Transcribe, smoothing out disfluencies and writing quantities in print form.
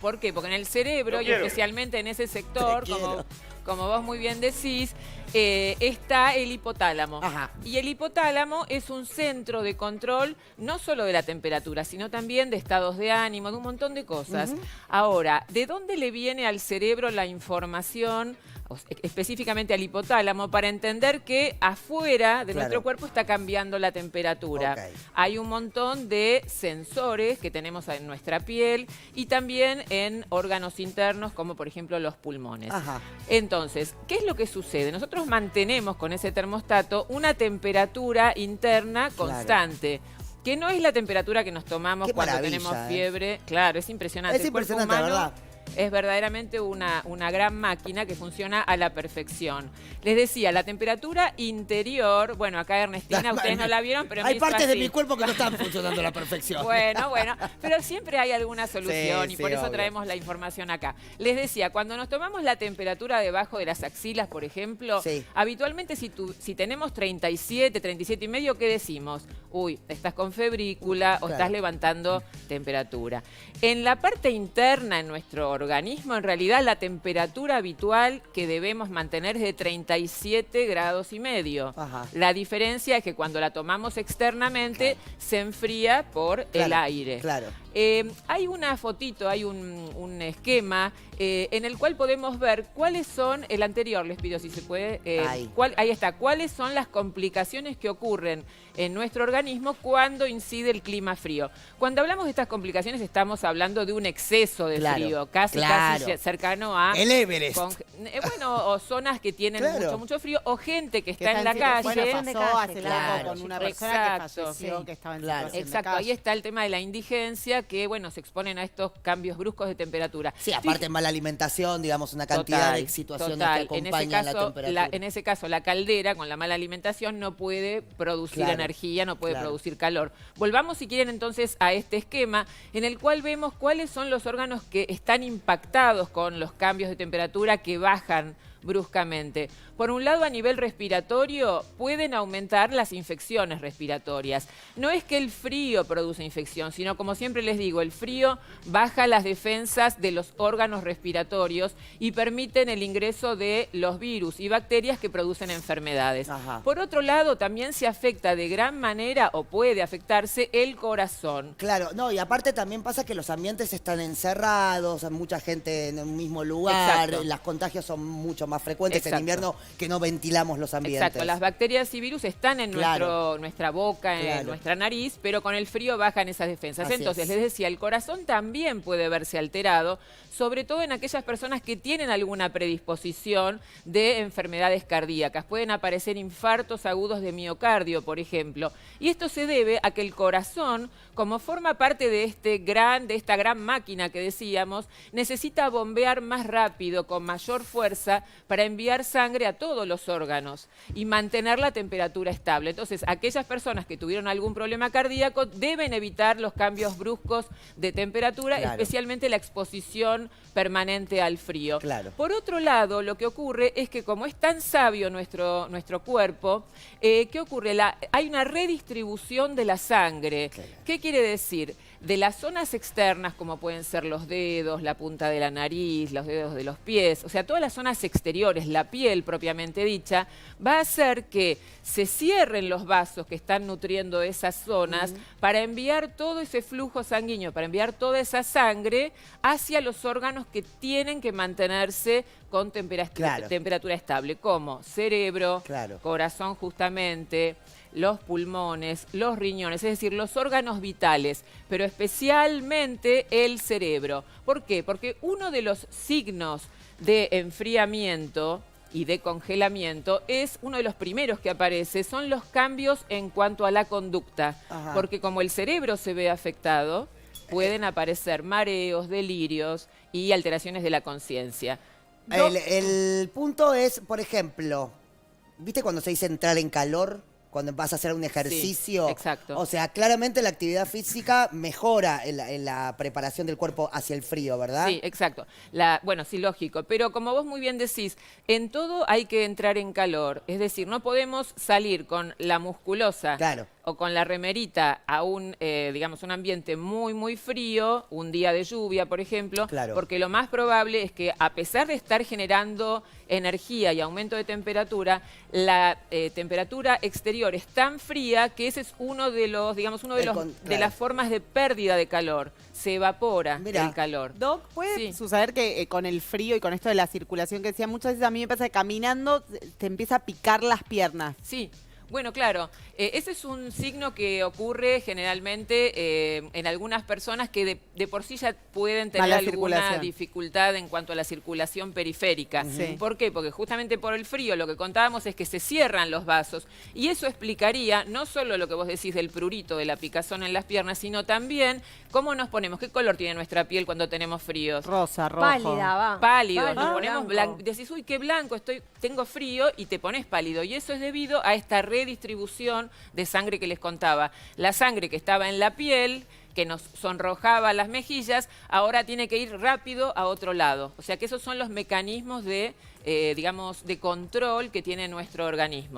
¿Por qué? Porque en el cerebro, y especialmente en ese sector, como vos muy bien decís, está el hipotálamo. Ajá. Y el hipotálamo es un centro de control no solo de la temperatura, sino también de estados de ánimo, de un montón de cosas. Ahora, ¿de dónde le viene al cerebro la información, específicamente al hipotálamo, para entender que afuera de nuestro cuerpo está cambiando la temperatura? Hay un montón de sensores que tenemos en nuestra piel y también en órganos internos, como por ejemplo los pulmones. Entonces, ¿qué es lo que sucede? Nosotros mantenemos con ese termostato una temperatura interna constante. Que no es la temperatura que nos tomamos cuando tenemos fiebre. Claro, es impresionante. Es impresionante, ¿verdad? Es verdaderamente una gran máquina que funciona a la perfección. Les decía, la temperatura interior, bueno, acá Ernestina, ustedes no la vieron, pero hay partes de mi cuerpo que no están funcionando a la perfección. Bueno, pero siempre hay alguna solución y por eso traemos la información acá. Les decía, cuando nos tomamos la temperatura debajo de las axilas, por ejemplo, habitualmente si tenemos 37, 37 y medio, ¿qué decimos? Uy, estás con febrícula o estás levantando temperatura. En la parte interna, en nuestro organismo, en realidad la temperatura habitual que debemos mantener es de 37 grados y medio. La diferencia es que cuando la tomamos externamente se enfría por el aire. Hay una fotito, hay un esquema en el cual podemos ver cuáles son, el anterior les pido si se puede, ahí está, cuáles son las complicaciones que ocurren en nuestro organismo cuando incide el clima frío. Cuando hablamos de estas complicaciones estamos hablando de un exceso de frío, casi cercano a... el Everest. Bueno, o zonas que tienen mucho frío, o gente que está en la calle. Bueno, pasó hace poco con una persona que falleció, que estaba en situación de calle. Ahí está el tema de la indigencia, que bueno, se exponen a estos cambios bruscos de temperatura. Sí, aparte mala alimentación, digamos, una cantidad de situaciones que acompañan la temperatura. En ese caso, la caldera, con la mala alimentación, no puede producir energía, no puede producir calor. Volvamos, si quieren, entonces, a este esquema, en el cual vemos cuáles son los órganos que están impactados con los cambios de temperatura que bajan bruscamente. Por un lado, a nivel respiratorio, pueden aumentar las infecciones respiratorias. No es que el frío produce infección, sino, como siempre les digo, el frío baja las defensas de los órganos respiratorios y permiten el ingreso de los virus y bacterias que producen enfermedades. Por otro lado, también se afecta de gran manera, o puede afectarse, el corazón. Claro, no, y aparte también pasa que los ambientes están encerrados, hay mucha gente en un mismo lugar, los contagios son mucho más frecuentes en invierno, que no ventilamos los ambientes. Exacto, las bacterias y virus están en nuestra boca, en nuestra nariz, pero con el frío bajan esas defensas. Entonces, les decía, el corazón también puede verse alterado, sobre todo en aquellas personas que tienen alguna predisposición de enfermedades cardíacas. Pueden aparecer infartos agudos de miocardio, por ejemplo. Y esto se debe a que el corazón, como forma parte de esta gran máquina que decíamos, necesita bombear más rápido, con mayor fuerza, para enviar sangre a todos los órganos y mantener la temperatura estable. Entonces, aquellas personas que tuvieron algún problema cardíaco deben evitar los cambios bruscos de temperatura, especialmente la exposición permanente al frío. Por otro lado, lo que ocurre es que, como es tan sabio nuestro cuerpo, ¿qué ocurre? Hay una redistribución de la sangre. ¿Qué quiere decir? De las zonas externas, como pueden ser los dedos, la punta de la nariz, los dedos de los pies, o sea, todas las zonas exteriores, la piel propiamente dicha, va a hacer que se cierren los vasos que están nutriendo esas zonas para enviar todo ese flujo sanguíneo, para enviar toda esa sangre hacia los órganos que tienen que mantenerse con temperatura estable, como cerebro, corazón justamente, los pulmones, los riñones, es decir, los órganos vitales, pero especialmente el cerebro. ¿Por qué? Porque uno de los signos de enfriamiento y de congelamiento es uno de los primeros que aparece, son los cambios en cuanto a la conducta. Porque como el cerebro se ve afectado, pueden aparecer mareos, delirios y alteraciones de la conciencia. El punto es, por ejemplo, ¿viste cuando se dice entrar en calor? Cuando vas a hacer un ejercicio. O sea, claramente la actividad física mejora en la preparación del cuerpo hacia el frío, ¿verdad? Sí, exacto. Bueno, sí, lógico. Pero como vos muy bien decís, en todo hay que entrar en calor. Es decir, no podemos salir con la musculosa o con la remerita a un, digamos, un ambiente muy, muy frío, un día de lluvia, por ejemplo, porque lo más probable es que, a pesar de estar generando energía y aumento de temperatura, la temperatura exterior es tan fría que ese es uno de los, digamos, de las formas de pérdida de calor. Se evapora el calor. Doc, ¿puede suceder que con el frío y con esto de la circulación que decía, muchas veces a mí me pasa que caminando te empieza a picar las piernas? Sí. Bueno, claro, ese es un signo que ocurre generalmente en algunas personas que de por sí ya pueden tener alguna dificultad en cuanto a la circulación periférica. ¿Por qué? Porque justamente por el frío lo que contábamos es que se cierran los vasos y eso explicaría no solo lo que vos decís del prurito, de la picazón en las piernas, sino también cómo nos ponemos, qué color tiene nuestra piel cuando tenemos fríos. Rosa, rojo. Pálida, va. Pálido, nos ponemos blanco. Decís, uy, qué blanco, tengo frío y te pones pálido. Y eso es debido a esta redistribución de sangre que les contaba. La sangre que estaba en la piel, que nos sonrojaba las mejillas, ahora tiene que ir rápido a otro lado. O sea que esos son los mecanismos de, digamos, de control que tiene nuestro organismo.